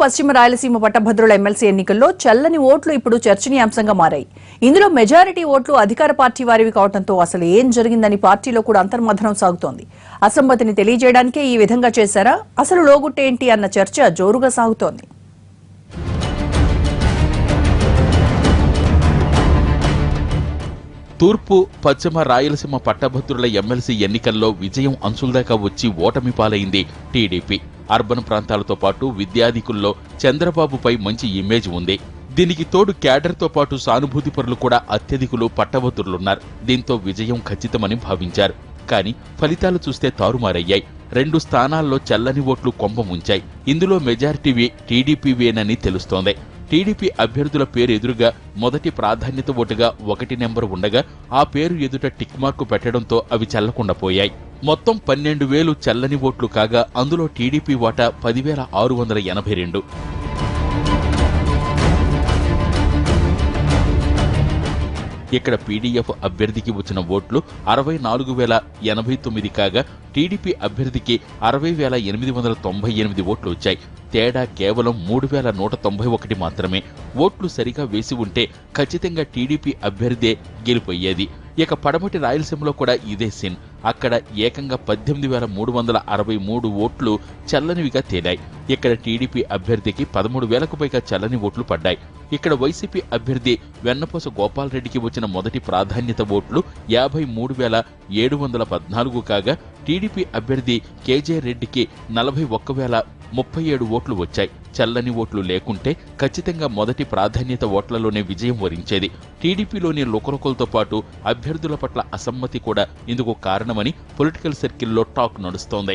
పశ్చిమ రాయలసీమ పట్టభద్రుల ఎమ్మెల్సీ ఎన్నికల్లో చల్లని ఓట్లు ఇప్పుడు చర్చనీయాంశంగా మారాయి. ఇందులో మెజారిటీ ఓట్లు అధికార పార్టీ వారివి కావడంతో అసలు ఏం జరిగిందని పార్టీలో కూడా అంతర్మథనం సాగుతోంది. అసమ్మతిని తెలియజేయడానికే ఈ విధంగా చేశారా, అసలు లోగుట్టేంటి అన్న చర్చ జోరుగా సాగుతోంది. తూర్పు పశ్చిమ రాయలసీమ పట్టభద్రుల ఎమ్మెల్సీ ఎన్నికల్లో విజయం అంచులదాకా వచ్చి ఓటమి పాలైంది టీడీపీ. అర్బన్ ప్రాంతాలతో పాటు విద్యాధికుల్లో చంద్రబాబుపై మంచి ఇమేజ్ ఉంది. దీనికి తోడు క్యాడర్తో పాటు సానుభూతి పరులు కూడా అత్యధికులు పట్టభద్రులున్నారు. దీంతో విజయం ఖచ్చితమని భావించారు. కానీ ఫలితాలు చూస్తే తారుమారయ్యాయి. 2 స్థానాల్లో చల్లని ఓట్లు కొంప ముంచాయి. ఇందులో మెజారిటీవి టీడీపీవేనని తెలుస్తోంది. టీడీపీ అభ్యర్థుల పేరు ఎదురుగా మొదటి ప్రాధాన్యత ఓటుగా 1 నెంబర్ ఉండగా ఆ పేరు ఎదుట టిక్ మార్కు పెట్టడంతో అవి చల్లకుండా పోయాయి. మొత్తం 12,000 చల్లని ఓట్లు కాగా అందులో టీడీపీ వాటా 10,682. ఇక్కడ పీడీఎఫ్ అభ్యర్థికి వచ్చిన ఓట్లు 64,089 కాగా టీడీపీ అభ్యర్థికి 60,898 ఓట్లు వచ్చాయి. తేడా కేవలం 3,191 మాత్రమే. ఓట్లు సరిగా వేసి ఉంటే ఖచ్చితంగా టీడీపీ అభ్యర్థే గెలిపోయేది. ఇక పడమటి రాయలసీమలో కూడా ఇదే సీన్. అక్కడ ఏకంగా 18,363 ఓట్లు చల్లనివిగా తేలాయి. ఇక్కడ టీడీపీ అభ్యర్థికి 13,000కు పైగా చల్లని ఓట్లు పడ్డాయి. ఇక్కడ వైసీపీ అభ్యర్థి వెన్నపూస గోపాలరెడ్డికి వచ్చిన మొదటి ప్రాధాన్యత ఓట్లు 53,714 కాగా టీడీపీ అభ్యర్థి కేజే రెడ్డికి 41,037 ఓట్లు వచ్చాయి. చల్లని ఓట్లు లేకుంటే ఖచ్చితంగా మొదటి ప్రాధాన్యత ఓట్లలోనే విజయం వరించేది. టీడీపీలోని లుకలుకలతో పాటు అభ్యర్థుల పట్ల అసమ్మతి కూడా ఇందుకు కారణమని పొలిటికల్ సర్కిల్లో టాక్ నడుస్తోంది.